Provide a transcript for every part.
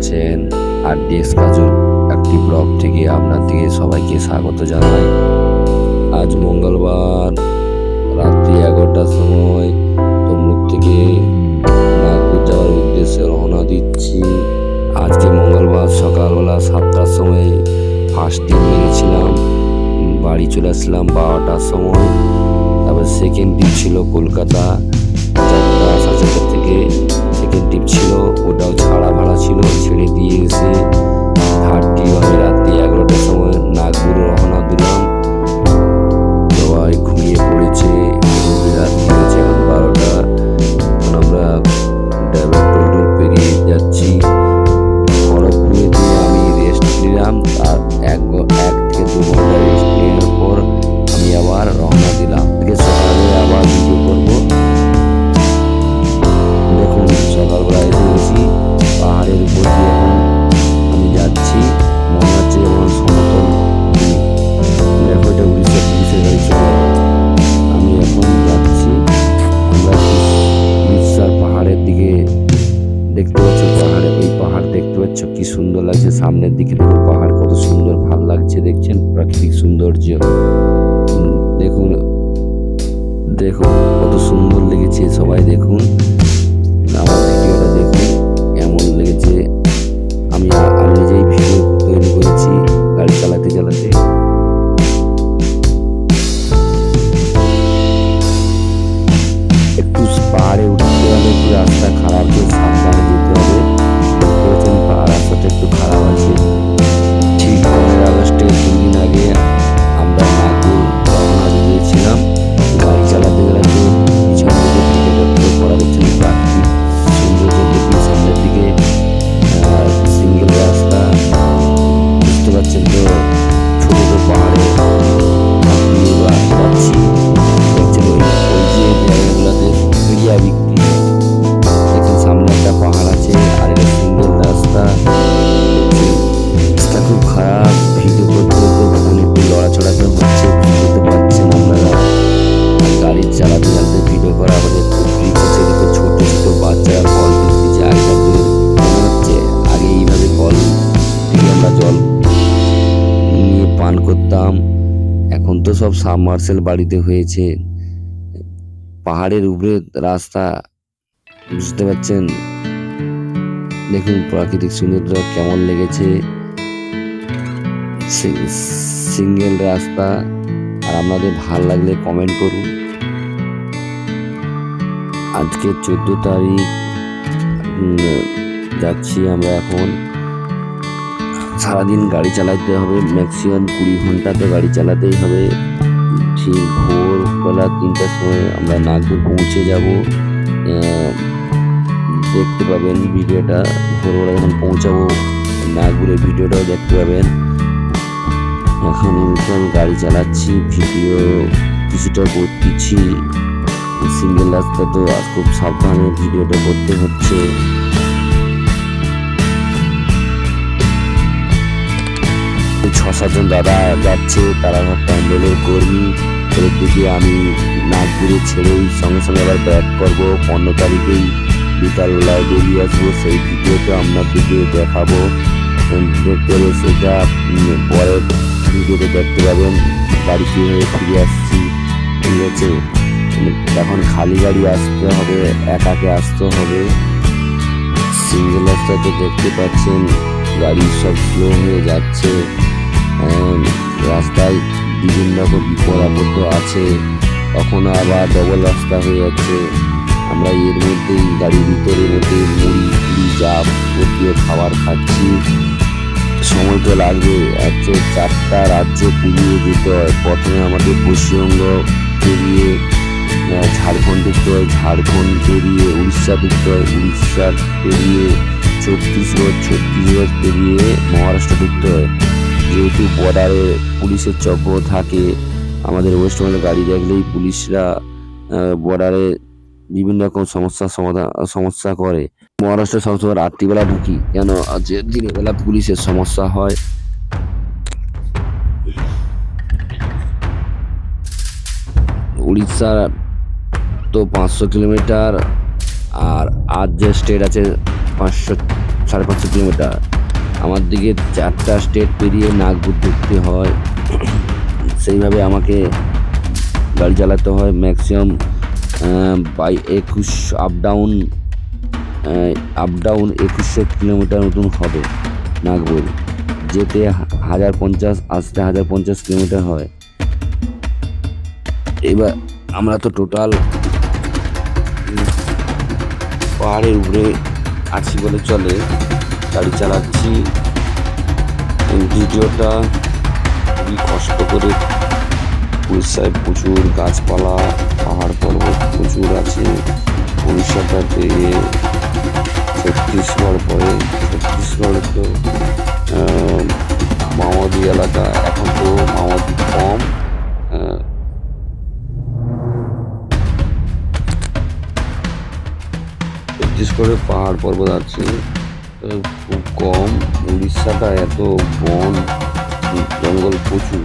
আছেন? RDX কাজল একটি blog থেকে আপনাদের সবাইকে স্বাগত জানাই। আজ মঙ্গলবার রাত্রি 11টার সময় তমলুক থেকে নাগপুর যাওয়ার উদ্দেশ্যে রওনা দিচ্ছি। আজকে মঙ্গলবার সকালবেলা 7টার সময় ফার্স্ট ট্রিপ মেরেছিলাম, বাড়ি চলে আসলাম 12টার সময়। তারপর সেকেন্ড ট্রিপ ছিল কলকাতা 4:30 থেকে সেকেন্ড ট্রিপ ছিল, ওটাও ছাড়া ভাড়া ছিল, ছেড়ে দিয়ে এসে থার্ড ট্রিপ আমি রাত্রি 11টার সময় নাগপুরে রওনা দিলাম। সবাই ঘুমিয়ে পড়েছে, রাত্রি হয়েছে এখন 12টা। এখন আমরা ড্রাইভার টোল পেরিয়ে যাচ্ছি। খড়গপুরে দিয়ে আমি রেস্ট নিলাম, আর এক থেকে 2 ঘন্টা রেস্ট নেওয়ার পর আমি আবার রওনা দিলাম। সকালে আবার ভিডিও করবো। দেখুন সকালবেলা এসে গেছি পাহাড়ের উপর দিয়ে, এখন আমি যাচ্ছি। মনে হচ্ছে যেমন সমতল দেখো, এটা উড়িষ্যার গাড়ি চলে। আমি এখন যাচ্ছি, আমরা উড়িষ্যার পাহাড়ের দিকে দেখতে পাচ্ছ, ওই পাহাড় দেখতে পাচ্ছ কি সুন্দর লাগছে। সামনের দিকে দেখুন পাহাড় কত সুন্দর, ভালো লাগছে, দেখছেন প্রাকৃতিক সৌন্দর্য। দেখুন দেখুন কত সুন্দর লেগেছে, সবাই দেখুন আমার ভিডিওটা দেখুন কেমন লেগেছে। আমি নিজেই ভিডিও তৈরি করেছি গাড়ি চালাতে চালাতে। একটু পাহাড়ে উঠতে হলে একটু রাস্তা খারাপ, সাবধানে যেতে হবে। পাহাড় রাস্তাটা একটু খারাপ আছে। ঠিক 15 আগস্টে 2 দিন আগে আমরা নাগপুর রওনা দিয়েছিলাম। গাড়ি চালাতে চালাতে পিছন থেকে লক্ষ্য করা যাচ্ছে প্রাকৃতিক সৌন্দর্য দেখি। সামনের দিকে সিঙ্গেল রাস্তা, বুঝতে পারছেন তো, ছোট ছোট পাহাড়ে যাচ্ছি। দেখছেন ওই যে জায়গাগুলোতে এরিয়া বিক্রি, দেখছেন সামনে একটা পাহাড় আছে আর এটা সিঙ্গেল রাস্তা। রাস্তা খুব খারাপ, ভিডিও করতে করতে ফোন একটু লড়াচড়া হচ্ছে, বুঝতে পারছেন আপনারা। গাড়ি চালাতে চালাতে ভিডিও করা আমাদের খুব ট্রিক আছে। দেখো ছোট ছোট বাচ্চারা কল দিচ্ছে, আগেকার মনে হচ্ছে আগে এইভাবে কল থেকে আমরা জল নিয়ে পান করতাম, এখন তো সব সাবমার্সেল বাড়িতে হয়েছে। পাহাড়ের উপরে রাস্তা, বুঝতে পারছেন। দেখুন প্রাকৃতিক সৌন্দর্য কেমন লেগেছে, সিঙ্গেল রাস্তা। আর আপনাদের ভালো লাগলে কমেন্ট করুন। আজকে 14 তারিখ যাচ্ছি আমরা। এখন সারাদিন গাড়ি চালাতে হবে, ম্যাক্সিমাম 20 ঘন্টা তো গাড়ি চালাতেই হবে। ঠিক ভোরবেলা 3টার সময় আমরা নাগপুর পৌঁছে যাব। দেখতে পাবেন ভিডিওটা, ভোরবেলা যখন পৌঁছাবো নাগপুরের ভিডিওটাও দেখতে পাবেন। এখন আমি গাড়ি চালাচ্ছি, ভিডিও কিছুটা করতেছি। সিঙ্গেল রাস্তা তো খুব সাবধানে ভিডিওটা করতে হচ্ছে। ছজন দাদা যাচ্ছে, তারা প্যান্ডেলের কর্মী। এর দিকে আমি নাগপুরে ছেড়েই সঙ্গে সঙ্গে আবার ব্যাক করবো। 15 তারিখেই বিকালবেলায় বেরিয়ে আসবো, সেই ভিডিওটা আপনাদেরকে দেখাবো। দেখতে হবে সেটা পরের ভিডিওতে দেখতে পাবেন। বাড়ি কিভাবে ফিরে আসছি, ঠিক আছে। এখন খালি গাড়ি আসতে হবে, একাকে আসতে হবে। সিঙ্গেল রাস্তাতে দেখতে পাচ্ছেন গাড়ি সব স্লো হয়ে যাচ্ছে। রাস্তায় বিভিন্ন রকম বিপদ আপদ আছে, কখনো আবার ডবল রাস্তা হয়ে যাচ্ছে। আমরা এর মধ্যেই গাড়ির ভিতরের মধ্যে মুড়ি চা দিয়ে খাবার খাচ্ছি। সময় তো লাগবে, 4টা রাজ্য পেরিয়ে যেতে হয়। প্রথমে আমাদের পশ্চিমবঙ্গ পেরিয়ে ঝাড়খণ্ড ঢুকতে হয়, ঝাড়খণ্ড পেরিয়ে উড়িষ্যা ঢুকতে হয়, উড়িষ্যা পেরিয়ে ছত্তিশগড় পেরিয়ে মহারাষ্ট্র ঢুকতে হয়। যেহেতু বর্ডারে পুলিশের চক্র থাকে, আমাদের ওয়েস্ট বেঙ্গলের গাড়ি দেখলেই পুলিশরা বর্ডারে বিভিন্ন রকম সমস্যা করে। মহারাষ্ট্র সবসময় রাত্রিবেলা ঢুকি, কেন যে দিনের বেলা পুলিশের সমস্যা হয়। উড়িষ্যা তো 500 কিলোমিটার, আর যে স্টেট আছে কিলোমিটার। আমার দিকে 4টা স্টেট পেরিয়ে নাগপুর ঢুকতে হয়, সেইভাবে আমাকে গাড়ি চালাতে হয়। Maximum by 21 up down 2100 kilometre মতন হবে। নাগপুর যেতে 1050, আসতে 1050 কিলোমিটার হয়। এবার আমরা তো টোটাল পাহাড়ের উপরে আছি বলে চলে, গাড়ি চালাচ্ছি। এই ভিডিওটা খুবই কষ্ট করে, উড়িষ্যায় প্রচুর গাছপালা, পাহাড় পর্বত প্রচুর আছে। উড়িষ্যাটা পেয়ে ছত্তিশগড় পরে, ছত্তিশগড়ে তো মাওবাদী এলাকা, এখন তো মাওবাদী কম। ছত্তিশগড়ে পাহাড় পর্বত আছে খুব কম। উড়িষ্যাটা এত বন জঙ্গল প্রচুর।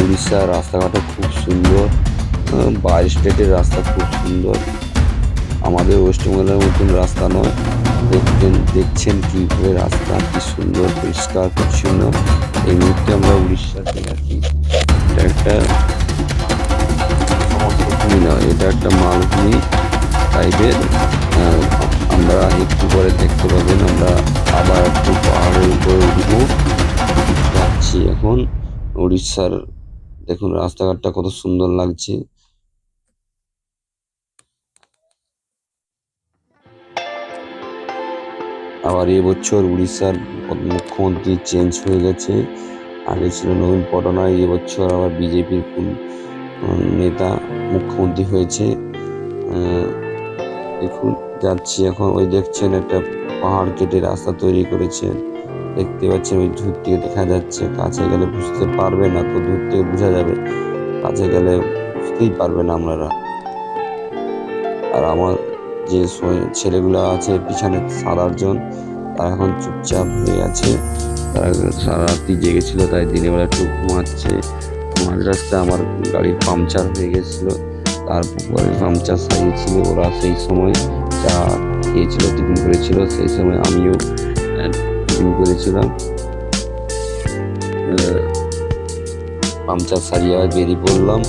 উড়িষ্যার রাস্তাঘাটও খুব সুন্দর, বাইরের স্টেটের রাস্তা খুব সুন্দর, আমাদের ওয়েস্ট বেঙ্গলের মতন রাস্তা নয়। দেখছেন কীভাবে রাস্তা কি সুন্দর পরিষ্কার পরিচ্ছন্ন। এই মুহূর্তে আমরা উড়িষ্যাতে আছি। এটা একটা সমতলভূমি নয়, এটা একটা মালভূমি টাইপের। আমরা একটু পরে দেখতে পাবেন আমরা আবার একটু পাহাড়ের উপরে উঠবো, যাচ্ছি এখন উড়িষ্যার। দেখুন রাস্তাঘাটটা কত সুন্দর লাগছে। আবার এবছর উড়িষ্যার মুখ্যমন্ত্রী চেঞ্জ হয়ে গেছে, আগে ছিল নবীন পটনায়ক, এবছর আবার বিজেপির নেতা মুখ্যমন্ত্রী হয়েছে। দেখুন যাচ্ছি এখন, ওই দেখছেন একটা পাহাড় কেটে রাস্তা তৈরি করেছে, দেখতে পাচ্ছেন ওই দূর থেকে দেখা যাচ্ছে, কাছে গেলে বুঝতে পারবে না, তো দূর থেকে বোঝা যাবে, কাছে গেলে বুঝতেই পারবে না আপনারা। আর আমার যে ছেলেগুলো আছে পিছনে 7-8 জন, তারা এখন চুপচাপ হয়ে আছে, তারা সারা রাত্রি জেগেছিল, তাই দিনের বেলা একটু ঘুমাচ্ছে। মাঝ রাস্তায় আমার গাড়ির পাংচার হয়ে গেছিল, তারপরে পাংচার সারিয়েছিল ওরা। সেই সময় চা খেয়েছিল, টিফিন করেছিল, সেই সময় আমিও টিফিন করেছিলাম। পাংচার সারিয়ে বেরিয়ে পড়লাম,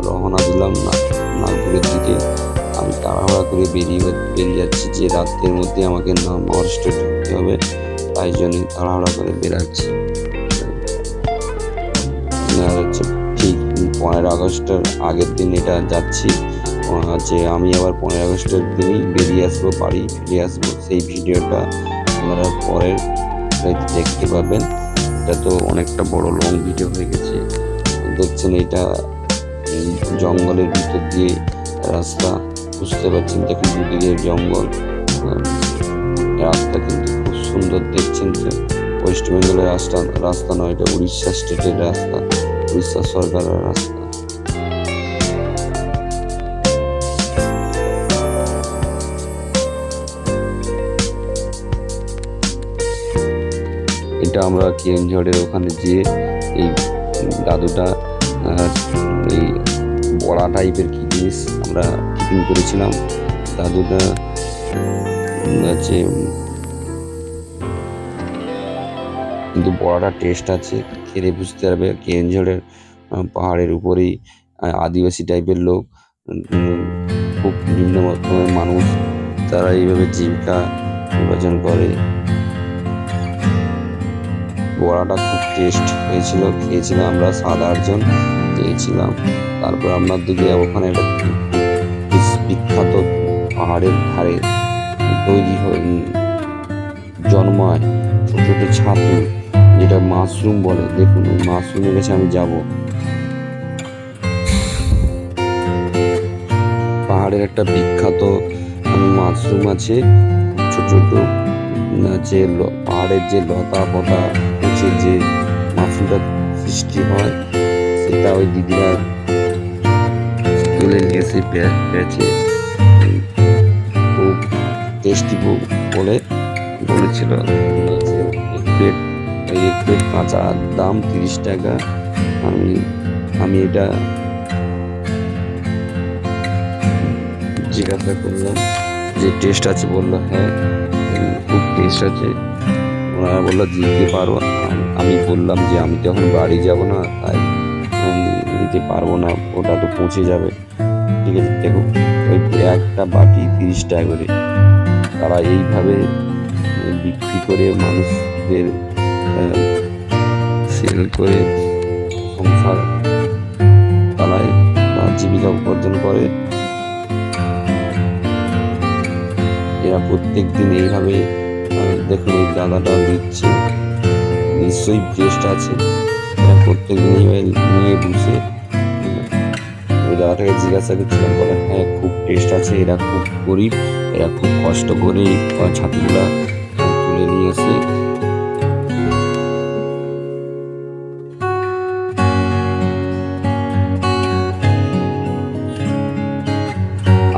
রওনা দিলাম নাগপুরের দিকে। আমি তাড়াহুড়া করে বেরিয়ে যাচ্ছি, যে রাতের মধ্যে আমাকে মহারাষ্ট্রে ঢুকতে হবে, তাই জন্যই তাড়াহুড়া করে বেরাচ্ছি। ঠিক 15 আগস্টের আগের দিন এটা যাচ্ছি, যে আমি আবার 15 আগস্টের দিনই বেরিয়ে আসবো, বাড়ি ফিরে আসবো। সেই ভিডিওটা আপনারা পরের দেখতে পাবেন। এটা তো অনেকটা বড় লং ভিডিও হয়ে গেছে। দেখছেন এটা জঙ্গলের ভিতর দিয়ে রাস্তা, বুঝতে পারছেন, দেখুন দুদিকে জঙ্গল। রাস্তা কিন্তু খুব সুন্দর, দেখছেন তো। ওয়েস্ট বেঙ্গলের রাস্তা নয়, এটা উড়িষ্যা স্টেটের রাস্তা, উড়িষ্যা সরকারের রাস্তা। এটা আমরা কেওনঝড়ের ওখানে যেয়ে এই দাদুটা এই বড়া টাইপের কি জিনিস আমরা টিফিন করেছিলাম। দাদুটা আছে, কিন্তু বড়াটা টেস্ট আছে, খেলে বুঝতে পারবে। কেওনঝড়ের পাহাড়ের উপরেই আদিবাসী টাইপের লোক, খুব নিম্ন মধ্যমের মানুষ, তারা এইভাবে জীবিকা নির্বাচন করে। বড়াটা খুব টেস্ট হয়েছিল, খেয়েছিলাম আমরা 7-8 জন খেয়েছিলাম। তারপর আপনার দিকে ওখানে একটা বিখ্যাত পাহাড়ের ধারে তৈরি জন্মায় ছোট ছোট ছাতু, যেটা মাশরুম বলে। দেখুন ওই মাশরুমের কাছে আমি যাব। পাহাড়ের একটা বিখ্যাত মাশরুম আছে, ছোট ছোট যে পাহাড়ের যে লতা পতা যে মাশরুমটা সৃষ্টি হয়, সেটা ওই দিদিরা তুলে নিয়ে এসে পেয়েছে, খুব টেস্টি বলেছিল। এক প্লেট কাঁচা দাম 30 টাকা। আমি এটা জিজ্ঞাসা করলাম যে টেস্ট আছে, বললো হ্যাঁ, খুব টেস্ট আছে। ওনারা বললো দিতে পারো। আমি বললাম যে আমি তো এখন বাড়ি যাব না, তাই দিতে পারবো না, ওটা তো পৌঁছে যাবে। ঠিক আছে, দেখো ওই একটা বাটি 30 টাকা করে। তারা এইভাবে বিক্রি করে মানুষদের সেল করে সংসার চালায় বা জীবিকা উপার্জন করে। এরা প্রত্যেক দিন এইভাবে দেখুন ওই দাদাটা দিচ্ছে, নিশ্চয়ই টেস্ট আছে। এরা প্রত্যেক দিন এইভাবে নিয়ে বসে, ওই দাদাটাকে জিজ্ঞাসা করছিলাম, বলে হ্যাঁ খুব টেস্ট আছে, এরা খুব গরিব, এরা খুব কষ্ট করে ছাতুগুলা তুলে নিয়ে এসে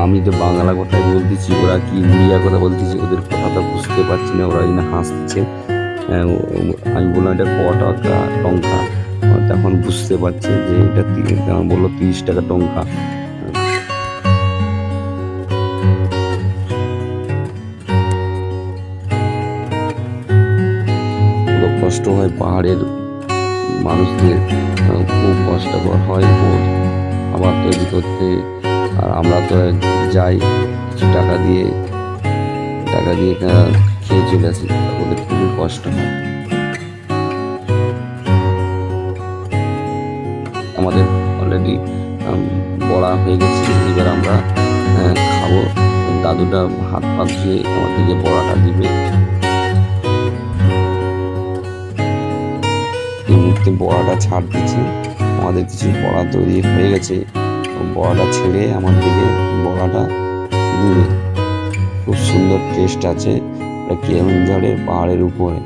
আমি তো বাংলা কথাই বলতেছি, ওরা কি উড়িয়া কথা বলতেছি, ওদের কথাটা বুঝতে পারছি না, ওরা এখানে হাসছে। আমি বললাম এটা ক টাকা টঙ্কা, তখন বুঝতে পারছে যে এটা বললো 30 টাকা টঙ্কা। কষ্ট হয় পাহাড়ের মানুষদের, খুব কষ্টকর হয় খাবার তৈরি করতে। আর আমরা তো যাই কিছু টাকা দিয়ে খেয়ে চলে আসি, ওদের খুবই কষ্ট হয়। আমাদের অলরেডি বড়া হয়ে গেছে, এবার আমরা খাবো। দাদুটা হাত পা ধুয়ে আমাদেরকে বড়াটা দিবে। এই মুহূর্তে বড়াটা ছাড় দিচ্ছে, আমাদের কিছু বড়া তৈরি হয়ে গেছে, বড়াটা ছেড়ে আমাদেরকে বড়াটা দিবে। খুব সুন্দর টেস্ট আছে, কেওনঝড়ের পাহাড়ের উপরে।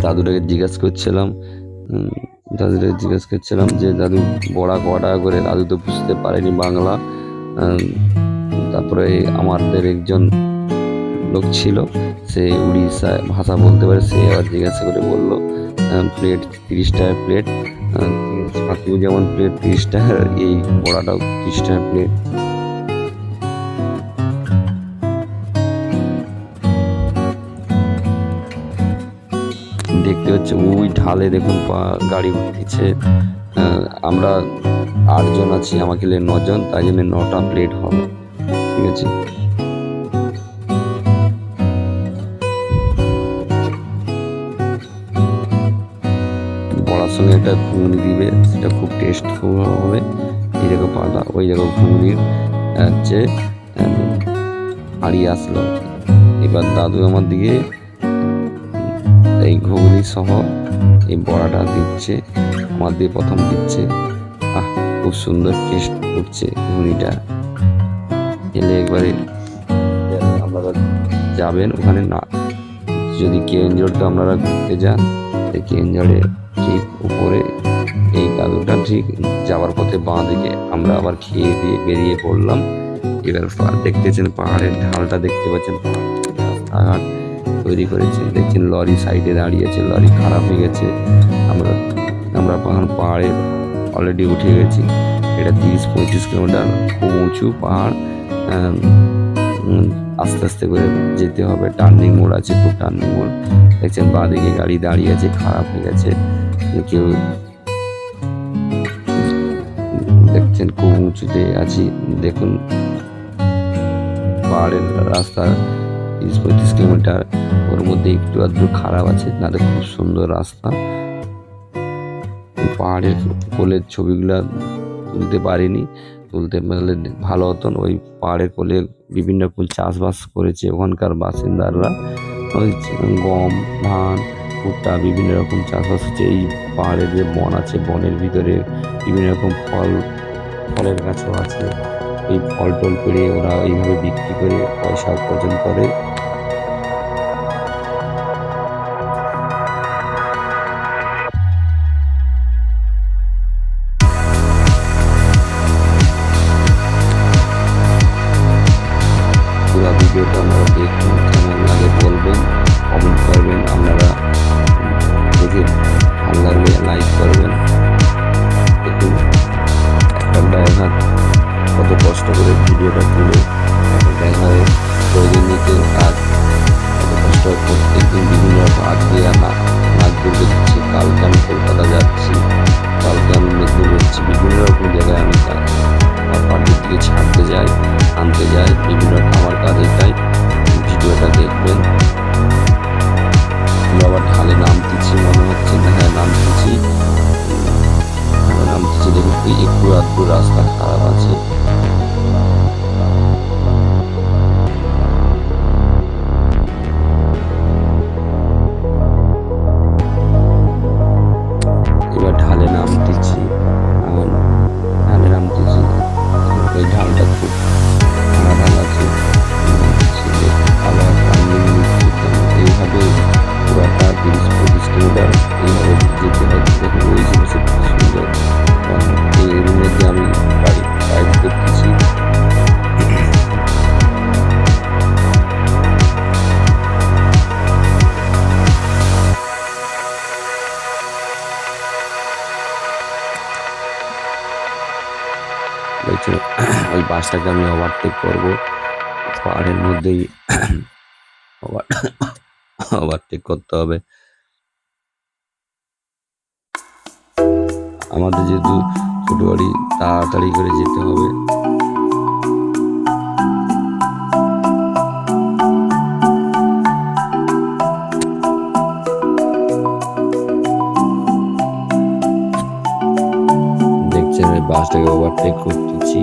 দাদুটাকে জিজ্ঞাসা করছিলাম যে দাদু বড়া ক টাকা করে। দাদু তো বুঝতে পারেনি বাংলা। তারপরে আমাদের একজন লোক ছিল, সে উড়িষ্যা ভাষা বলতে পারে, সে আবার জিজ্ঞাসা করে বললো প্লেট 30 টাকা প্লেট। ছাতু যেমন প্লেট 30 টাকা, এই বড়াটাও 30 টাকা প্লেট। দেখতে হচ্ছে ওই ঢালে দেখুন গাড়ি উঠছে। আমরা 8 জন আছি, আমাকে 9 জন, তাই জন্য 9টা প্লেট হবে। ঠিক আছে, বড়ার সঙ্গে একটা ঘুগনি দিবে, সেটা খুব টেস্টফুল হবে। এই দেখো পাতা, ওই দেখো ঘুগনির হচ্ছে হাঁড়ি আসলো। এবার দাদু আমার দিকে এই ঘুগনি সহ এই বড়াটা দিচ্ছে, আমার দিয়ে প্রথম দিচ্ছে। খুব সুন্দর টেস্ট করছে ঘুগনিটা। এলে একবারে আপনারা যাবেন ওখানে, না যদি কেওনঝড়কে আপনারা ঘুরতে যান, কেওনঝড়ে ঠিক উপরে এই দাদুটা ঠিক যাওয়ার পথে বাঁ দিকে। আমরা আবার খেয়ে দিয়ে বেরিয়ে পড়লাম। এবার দেখতেছেন পাহাড়ের ঢালটা, দেখতে পাচ্ছেন রাস্তাঘাট তৈরি করেছে। দেখছেন লরি সাইডে দাঁড়িয়েছে, লরি খারাপ হয়ে গেছে। আমরা পাহাড়ে অলরেডি উঠে গেছি। এটা 30-35 কিলোমিটার, খুব উঁচু পাহাড়। আস্তে আস্তে করে যেতে হবে, টার্নিং মোড় আছে, খুব টার্নিং মোড়। দেখছেন বাঁদিকে গাড়ি দাঁড়িয়ে আছে, খারাপ হয়ে গেছে। কেউ দেখছেন খুব উঁচুতে আছি। দেখুন পাহাড়ের রাস্তা 30-35 কিলোমিটার, ওর মধ্যে একটু আধটু খারাপ আছে, নাহলে খুব সুন্দর রাস্তা। পাহাড়ের কোলের ছবিগুলা তুলতে পারিনি, তুলতে পারলে ভালো হতো। ওই পাহাড়ের কোলে বিভিন্ন রকম চাষবাস করেছে ওখানকার বাসিন্দারা। ওই গম, ধান, ভুট্টা, বিভিন্ন রকম চাষবাস হচ্ছে। এই পাহাড়ের যে বন আছে, বনের ভিতরে বিভিন্ন রকম ফলের গাছও আছে। এই ফল টল পেড়ে ওরা এইভাবে বিক্রি করে পয়সা উপার্জন করে। ভিডিওটা আপনারা দেখুন, কেমন লাগে বলবেন, কমেন্ট করবেন। আপনারা দেখে ভালো লাগলে লাইক করবেন। দেখুন একটা ড্রাইভার কত কষ্ট করে ভিডিওটা তুলে একটা ড্রাইভারের দৈনন্দিন কাজ কত কষ্ট প্রত্যেকদিন বিভিন্ন আজকে নাগপুর যাচ্ছি, কালকে আমি কলকাতা যাচ্ছি, কালকে আমি মেদিনীপুর যাচ্ছি, বিভিন্ন রকম জায়গায় আমি আমার পার্টির দিকে ছাড়তে যাই, আনতে যাই, বিভিন্ন আমার কাজে যাই। ভিডিওটা দেখবেন। আমরা আবার ঢালে নামতেছি, মনে হচ্ছে না, হ্যাঁ নামতেছি, দেখুন একটু আধটু রাস্তা খারাপ আছে। এবার ঢালে নামতেছি, ওই ঢালটা খুব ঢাল আছে, এইভাবে পুরাটা 30-35 কিলোমিটার এইভাবে যেতে হয়। দেখুন ওই জিনিসের খুব সুন্দর। এর মধ্যে আমি রাইড করতেছি। ওই বাসটাকে আমি ওভারটেক করবো, পাহাড়ের মধ্যেই ওভারটেক করতে হবে। আমাদের যেহেতু ছোট গাড়ি, তাড়াতাড়ি করে যেতে হবে। দেখছেন ওই বাসটাকে ওভারটেক করতেছি,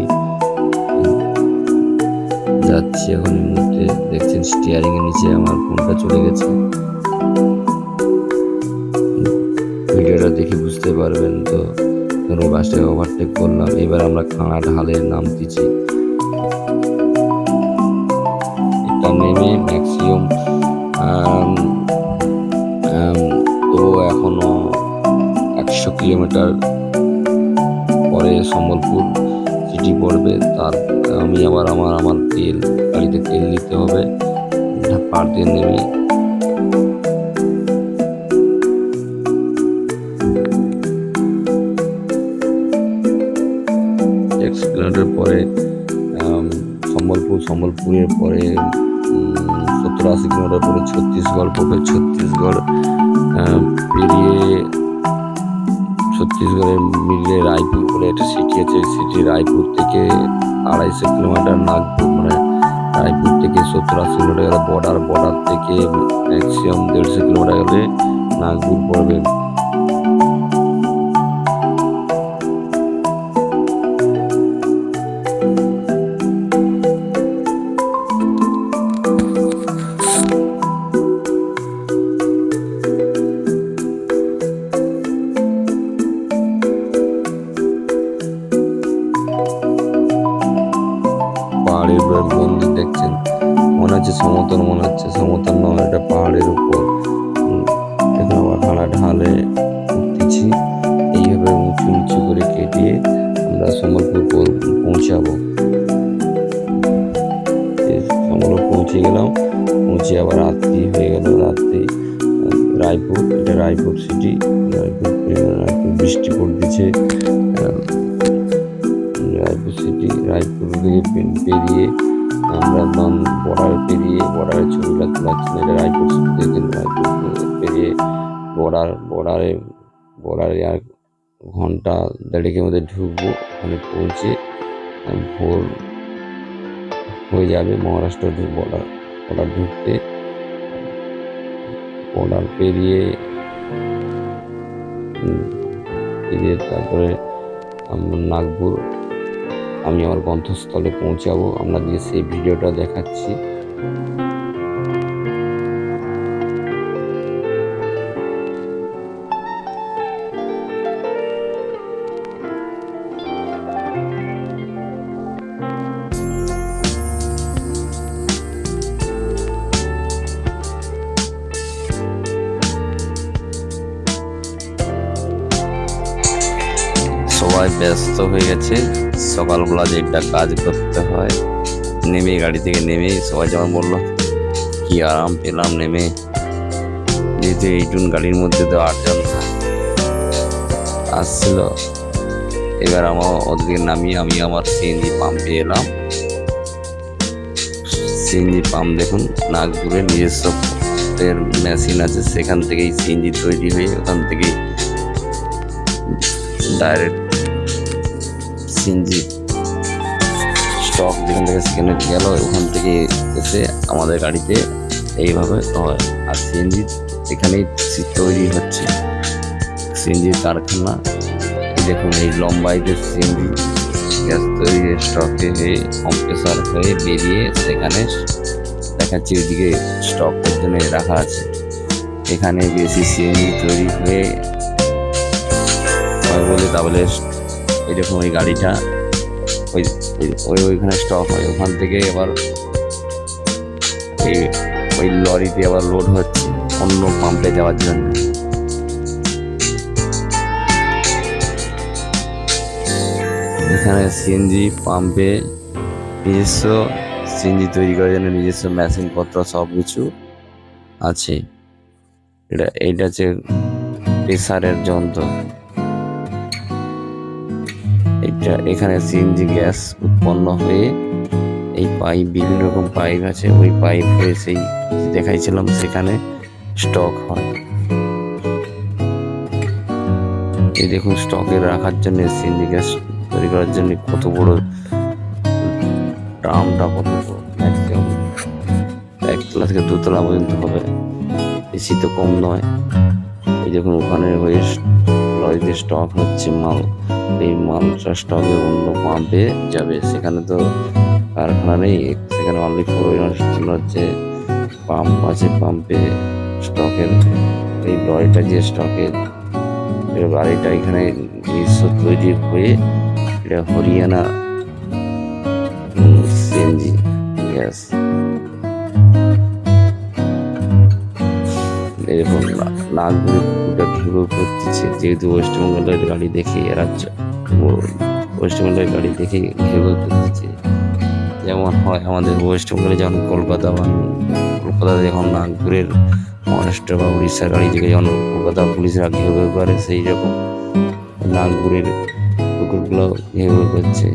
যাচ্ছি এখন। এই মুহূর্তে দেখছেন স্টিয়ারিং এর নিচে আমার ফোনটা চলে গেছে। ভিডিওটা দেখে বুঝতে পারবেন। তো ওই বাসটাকে ওভারটেক করলাম। এবার আমরা খানা ঢালে নামতেছি। এটা নেমে ম্যাক্সিমাম তো এখনো 100 কিলোমিটার পরে সম্বলপুর সিটি পড়বে। তার আমি আবার আমার তেল গাড়িতে তেল নিতে হবে। পার দিয়ে নেমে কিলোমিটার পরে সম্বলপুরের পরে 70-80 কিলোমিটার পরে ছত্তিশগড় পড়বে। ছত্তিশগড় পেরিয়ে ছত্তিশগড়ের মিলে রায়পুর বলে একটা সিটি আছে। সিটি রায়পুর থেকে 250 কিলোমিটার নাগপুর, মানে রায়পুর থেকে 70-80 কিলোমিটার গেলে বর্ডার থেকে ম্যাক্সিমাম 150 কিলোমিটার গেলে নাগপুর পড়বে। পাহাড়ের মন্দির দেখছেন, মনে হচ্ছে সমতল, মনে হচ্ছে সমতল নয়, এটা পাহাড়ের উপর। এখন আমার খানা ঢালে উঠতেছি। এইভাবে উঁচু নিচু করে কেটিয়ে আমরা সম্বলপুর পৌঁছাবো। সম্বলপুর পৌঁছে গেলাম, পৌঁছে আবার রাত্রি হয়ে গেল। রাত্রি রায়পুর, এটা রায়পুর সিটি। রায়পুর বৃষ্টি পড়তেছে। রায়পুর সিটি, রায়পুর থেকে পেরিয়ে আমরা বর্ডার পেরিয়ে, বর্ডারের ছবিটা তোলাচ্ছি না, এটা রায়পুর সিটি দেখেন। রায়পুর পেরিয়ে বর্ডারে আর ঘন্টা 1.5 মধ্যে ঢুকবো। ওখানে পৌঁছে ভোর হয়ে যাবে। মহারাষ্ট্র বর্ডার ঢুকতে, বর্ডার পেরিয়ে তারপরে নাগপুর আমি আমার গন্তব্যস্থলে পৌঁছাবো। আপনাদের সেই ভিডিওটা দেখাচ্ছি। সবাই ব্যস্ত হয়ে গেছে, সকালবেলা যেটা কাজ করতে হয় নেমে গাড়ি থেকে নেমে সবাই যেমন বললো কি আরাম পেলাম নেমে, যেহেতু এইটুন গাড়ির মধ্যে তো 8 জন আসছিল। এবার ওদেরকে নামিয়ে আমি আমার সিএনজি পাম্পে এলাম। সিএনজি পাম্প দেখুন, নাগপুরে নিজস্ব মেশিন আছে, সেখান থেকেই সিএনজি তৈরি হয়ে ওখান থেকেই ডাইরেক্ট সিএনজি স্টক যেখান থেকে সেখানে গেল, ওখান থেকে এসে আমাদের গাড়িতে এইভাবে হয়। আর সিএনজি এখানেই তৈরি হচ্ছে, সিএনজির কারখানা। দেখুন এই লম্বাইতে সিএনজি গ্যাস তৈরি স্টকে হয়ে কম্প্রেসার হয়ে বেরিয়ে সেখানে দেখাচ্ছে ওইদিকে স্টকের জন্য রাখা আছে। এখানে বেশি সিএনজি তৈরি হয়ে হয় বলে তাহলে এরকম ওই গাড়িটা ওইখানে স্টক হয়, ওখান থেকে এবার ওই লরিতে আবার লোড হচ্ছে অন্য পাম্পে যাওয়ার জন্য। এখানে সিএনজি পাম্পে নিজস্ব সিএনজি তৈরি করার জন্য নিজস্ব মেশিন পত্র সব কিছু আছে। এইটা হচ্ছে প্রেসারের যন্ত্র। এখানে সিএনজি গ্যাস উৎপন্ন হয়ে এই পাইপ, বিভিন্ন রকম পাইপ আছে, ওই পাইপ হয়ে সেই দেখাইছিলাম সেখানে স্টক হয়। এই দেখুন স্টকে রাখার জন্য সিএনজি গ্যাস তৈরি করার জন্য কত বড় ড্রামটা, কত বড়, ম্যাক্সিমাম 1 তলা থেকে 2 তলা পর্যন্ত হবে, বেশি তো কম নয়। এই দেখুন ওখানে হয়ে লরিতে স্টক হচ্ছে মাল, এই মালটা স্টকে অন্য পাম্পে যাবে। সেখানে তো কারখানা নেই, সেখানে অনলি প্রয়োজন হচ্ছে পাম্প আছে, পাম্পে স্টকের এই লরিটা যে স্টকে গাড়িটা এখানে নিজস্ব তৈরি হয়ে এটা হরিয়ানা সিএনজি গ্যাস। এরকম নাগপুরে পুকুরটা ঘেউ করতেছে, যেহেতু ওয়েস্টবেঙ্গলের গাড়ি দেখে এরা ওয়েস্টবেঙ্গলের গাড়ি দেখে ঘেউ করতেছে। যেমন হয় আমাদের ওয়েস্টবেঙ্গলে যেমন কলকাতা যখন নাগপুরের মহারাষ্ট্র বা উড়িষ্যার গাড়ি থেকে যখন কলকাতা পুলিশরা ঘেউ করে, সেই রকম নাগপুরের পুকুরগুলো ঘেউ করছে।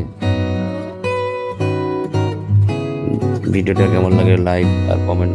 ভিডিওটা কেমন লাগে লাইক আর কমেন্ট